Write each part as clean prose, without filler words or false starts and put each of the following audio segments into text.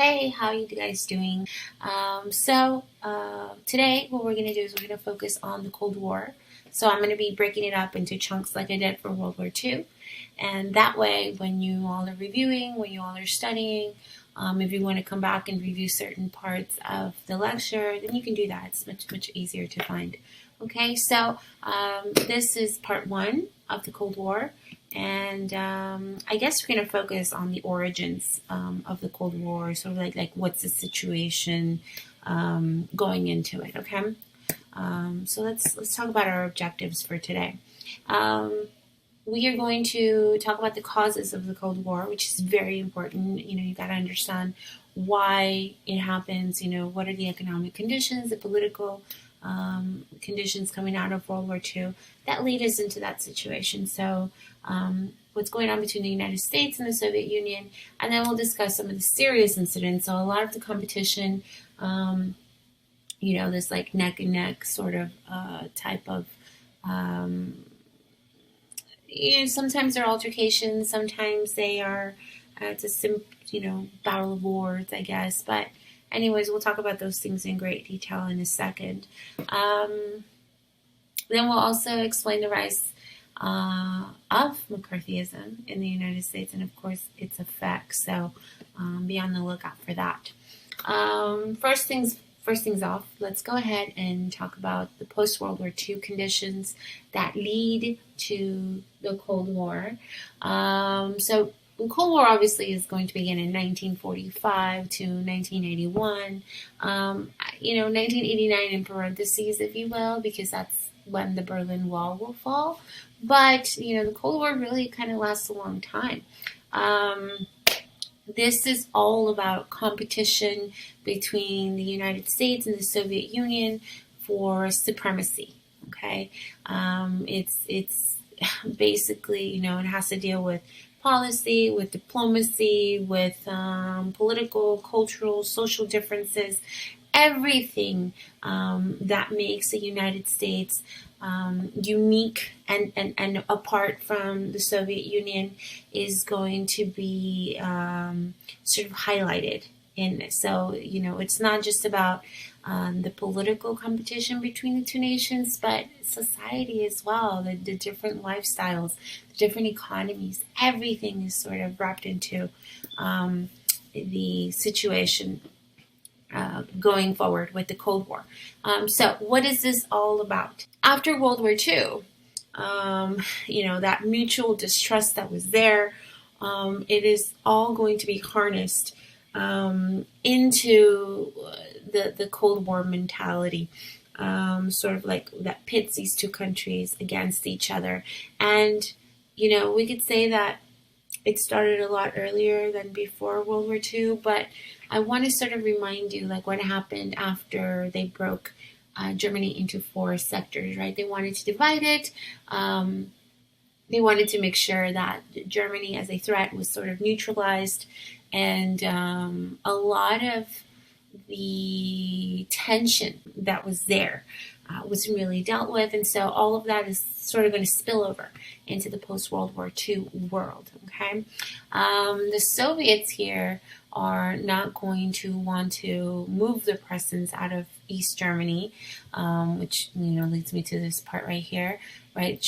Hey, how are you guys doing? Today what we're going to do is we're going to focus on the Cold War. So I'm going to be breaking it up into chunks like I did for World War II. And that way, when you all are reviewing, when you all are studying, if you want to come back and review certain parts of the lecture, then you can do that. It's much easier to find. Okay, this is part one of the Cold War. And I guess we're going to focus on the origins of the Cold War, sort of like what's the situation going into it. Okay, so let's talk about our objectives for today. We are going to talk about the causes of the Cold War, which is very important. You got to understand why it happens. What are the economic conditions, the political conditions coming out of World War II that lead us into that situation. So, what's going on between the United States and the Soviet Union, and then we'll discuss some of the serious incidents. So, a lot of the competition, this like neck and neck sort of type of. Sometimes they're altercations, sometimes they are it's a battle of words, I guess. But anyways, we'll talk about those things in great detail in a second. Then we'll also explain the rise of McCarthyism in the United States and, of course, its effects. So be on the lookout for that. First things off, let's go ahead and talk about the post-World War II conditions that lead to the Cold War. So the Cold War obviously is going to begin in 1945 to 1981. 1989 in parentheses, if you will, because that's when the Berlin Wall will fall. But, the Cold War really kind of lasts a long time. This is all about competition between the United States and the Soviet Union for supremacy. Okay, it's basically it has to deal with policy, with diplomacy, with political, cultural, social differences, everything that makes the United States unique and apart from the Soviet Union is going to be sort of highlighted in this. So, it's not just about the political competition between the two nations, but society as well, the different lifestyles, the different economies, everything is sort of wrapped into the situation going forward with the Cold War. So what is this all about? After World War II, that mutual distrust that was there, it is all going to be harnessed into the Cold War mentality, sort of like that pits these two countries against each other. And, we could say that it started a lot earlier than before World War II, but I want to sort of remind you like what happened after they broke Germany into four sectors, right? They wanted to divide it. They wanted to make sure that Germany as a threat was sort of neutralized, and a lot of the tension that was there wasn't really dealt with, and so all of that is sort of going to spill over into the post-World War II world, okay? The Soviets here are not going to want to move their presence out of East Germany, which, leads me to this part right here, right?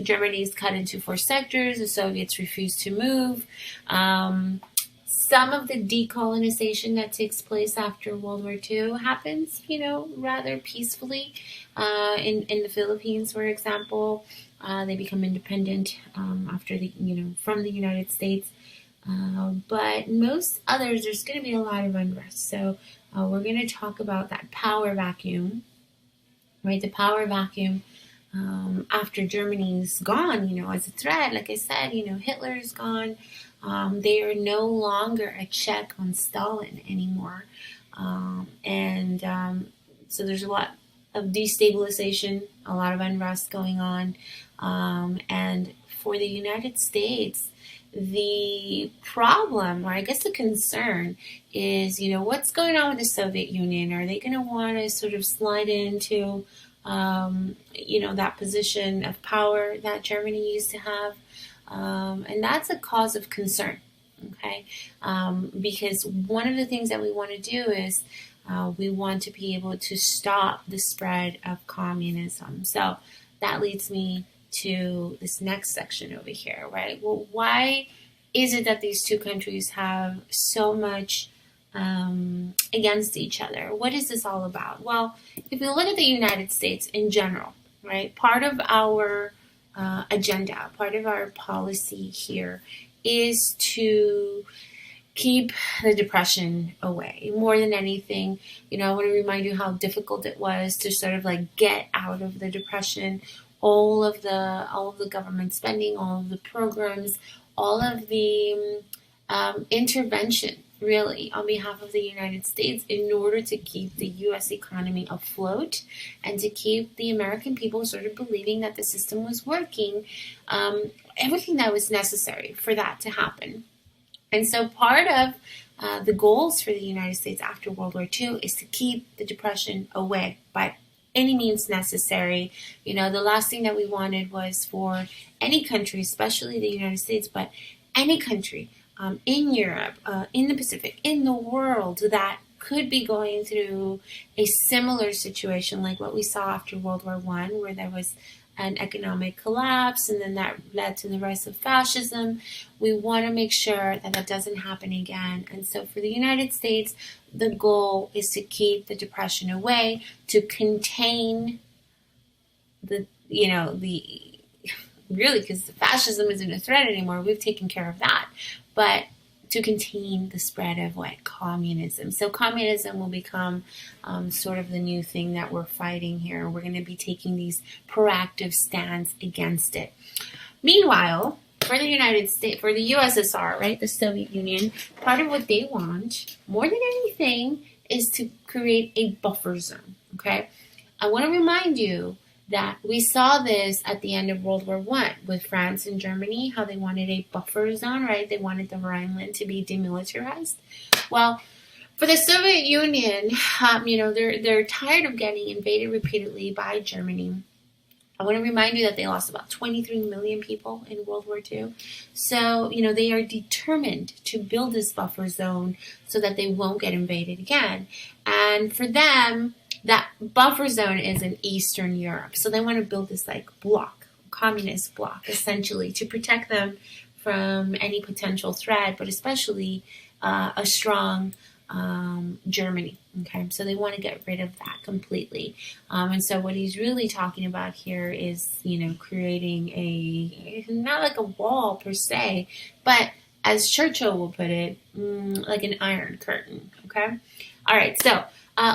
Germany is cut into four sectors. The Soviets refuse to move. Some of the decolonization that takes place after World War II happens, rather peacefully. In the Philippines, for example, they become independent after from the United States. But most others, there's going to be a lot of unrest. So we're going to talk about that power vacuum, right? The power vacuum after Germany's gone, as a threat. Like I said, Hitler is gone. They are no longer a check on Stalin anymore. So there's a lot of destabilization, a lot of unrest going on. And for the United States, the problem, or I guess the concern, is, what's going on with the Soviet Union? Are they going to want to sort of slide into, that position of power that Germany used to have? And that's a cause of concern. Okay, because one of the things that we want to do is we want to be able to stop the spread of communism. So that leads me to this next section over here, right? Well, why is it that these two countries have so much against each other? What is this all about? Well, if you look at the United States in general, right, part of our agenda, part of our policy here is to keep the depression away. More than anything, I want to remind you how difficult it was to sort of like get out of the depression. All of the government spending, all of the programs, all of the intervention, really, on behalf of the United States in order to keep the U.S. economy afloat and to keep the American people sort of believing that the system was working, everything that was necessary for that to happen. And so part of the goals for the United States after World War II is to keep the depression away by any means necessary. The last thing that we wanted was for any country, especially the United States, but any country in Europe, in the Pacific, in the world that could be going through a similar situation like what we saw after World War I, where there was an economic collapse and then that led to the rise of fascism. We want to make sure that that doesn't happen again. And so for the United States, the goal is to keep the depression away, to contain really, because fascism isn't a threat anymore. We've taken care of that. But to contain the spread of communism. So communism will become sort of the new thing that we're fighting here. We're going to be taking these proactive stands against it. Meanwhile, for the United States, for the USSR, right, the Soviet Union, part of what they want, more than anything, is to create a buffer zone, okay? I want to remind you that we saw this at the end of World War I with France and Germany, how they wanted a buffer zone, right? They wanted the Rhineland to be demilitarized. Well, for the Soviet Union, they're tired of getting invaded repeatedly by Germany. I want to remind you that they lost about 23 million people in World War II. So, they are determined to build this buffer zone so that they won't get invaded again. And for them, that buffer zone is in Eastern Europe. So they want to build this block, communist block, essentially, to protect them from any potential threat, but especially a strong Germany. Okay, so they want to get rid of that completely. And so what he's really talking about here is, creating not like a wall per se, but as Churchill will put it, like an iron curtain. Okay, all right, so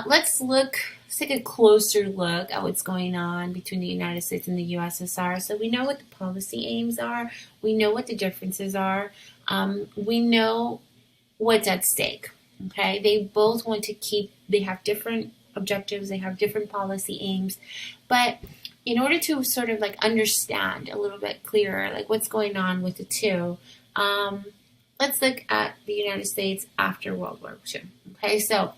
let's take a closer look at what's going on between the United States and the USSR. So we know what the policy aims are. We know what the differences are. We know what's at stake. Okay, they both want to they have different objectives. They have different policy aims. But in order to sort of understand a little bit clearer, what's going on with the two, let's look at the United States after World War II. Okay, so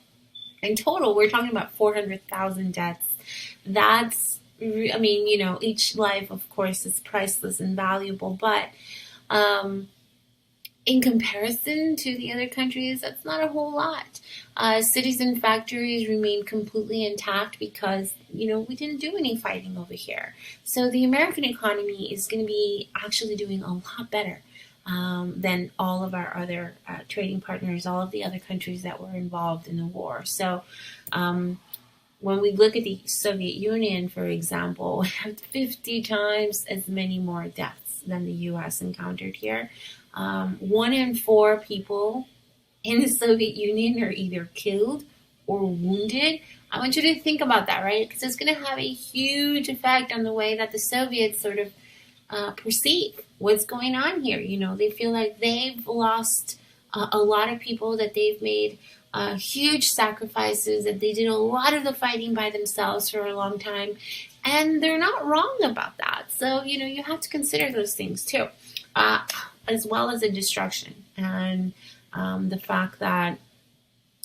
in total, we're talking about 400,000 deaths. That's, each life, of course, is priceless and valuable, but in comparison to the other countries, that's not a whole lot. Cities and factories remain completely intact because, we didn't do any fighting over here. So the American economy is going to be actually doing a lot better than all of our other trading partners, all of the other countries that were involved in the war. So when we look at the Soviet Union, for example, we have 50 times as many more deaths than the U.S. encountered here. 1 in 4 people in the Soviet Union are either killed or wounded. I want you to think about that, right? Because it's going to have a huge effect on the way that the Soviets sort of perceive what's going on here. They feel like they've lost a lot of people, that they've made huge sacrifices, that they did a lot of the fighting by themselves for a long time, and they're not wrong about that. So, you have to consider those things too, as well as the destruction and the fact that,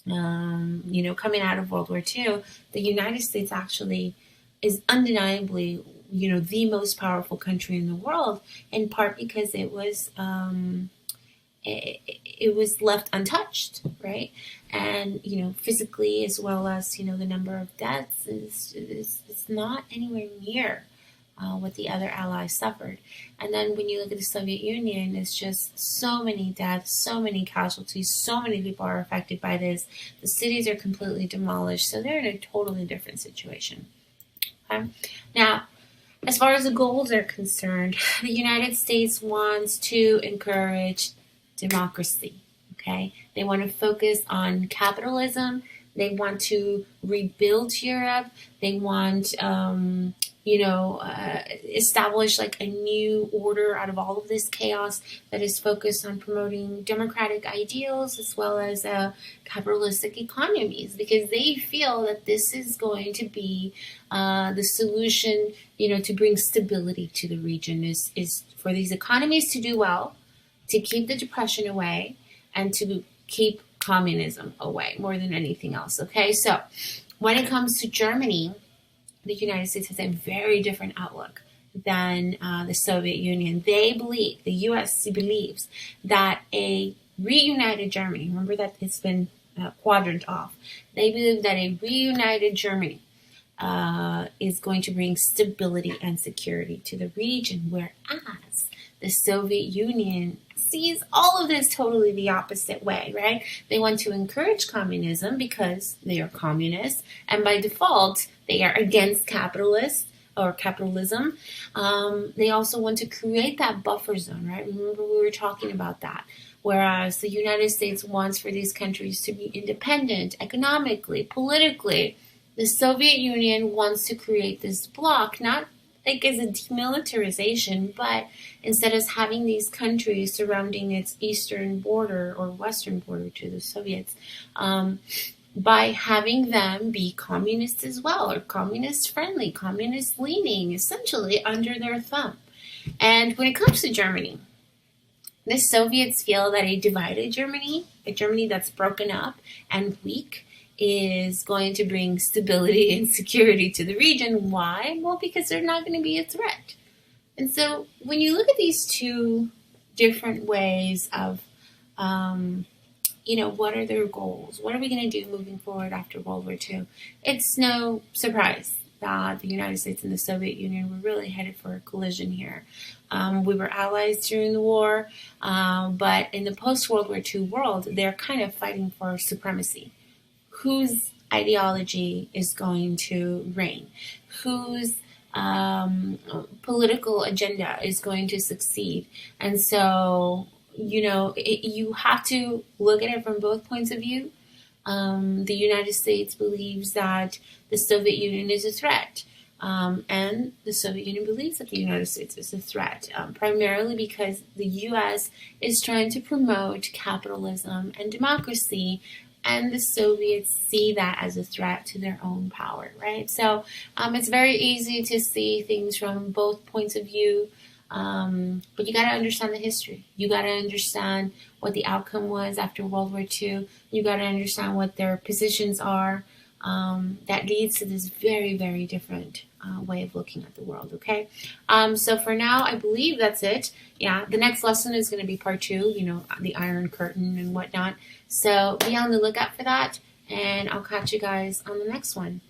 coming out of World War II, the United States actually is undeniably the most powerful country in the world, in part because it was it was left untouched, right? And physically as well as the number of deaths is not anywhere near what the other allies suffered. And then when you look at the Soviet Union, it's just so many deaths, so many casualties, so many people are affected by this. The cities are completely demolished, so they're in a totally different situation. Okay? Now, as far as the goals are concerned, the United States wants to encourage democracy. Okay, they want to focus on capitalism. They want to rebuild Europe. They want, establish like a new order out of all of this chaos that is focused on promoting democratic ideals as well as capitalistic economies, because they feel that this is going to be the solution, to bring stability to the region is for these economies to do well, to keep the depression away, and to keep communism away more than anything else. Okay, so when it comes to Germany, the United States has a very different outlook than the Soviet Union. They believe, the U.S. believes, that a reunited Germany, remember that it's been quadrant off, they believe that a reunited Germany is going to bring stability and security to the region, whereas the Soviet Union sees all of this totally the opposite way, right? They want to encourage communism because they are communists, and by default, they are against capitalism. They also want to create that buffer zone, right? Remember we were talking about that. Whereas the United States wants for these countries to be independent economically, politically, the Soviet Union wants to create this bloc, not like as a demilitarization, but instead of having these countries surrounding its eastern border or western border to the Soviets, by having them be communist as well, or communist friendly, communist leaning, essentially under their thumb. And when it comes to Germany, the Soviets feel that a divided Germany, a Germany that's broken up and weak, is going to bring stability and security to the region. Why? Well, because they're not going to be a threat. And so when you look at these two different ways of, what are their goals? What are we going to do moving forward after World War II? It's no surprise that the United States and the Soviet Union were really headed for a collision here. We were allies during the war, but in the post-World War II world, they're kind of fighting for supremacy. Whose ideology is going to reign? Whose political agenda is going to succeed? And so, you have to look at it from both points of view. The United States believes that the Soviet Union is a threat. And the Soviet Union believes that the United States is a threat, primarily because the U.S. is trying to promote capitalism and democracy, and the Soviets see that as a threat to their own power, right? So it's very easy to see things from both points of view, but you got to understand the history. You got to understand what the outcome was after World War II. You got to understand what their positions are. That leads to this very, very different way of looking at the world, okay? So for now, I believe that's it. Yeah, the next lesson is going to be part 2, the Iron Curtain and whatnot. So be on the lookout for that, and I'll catch you guys on the next one.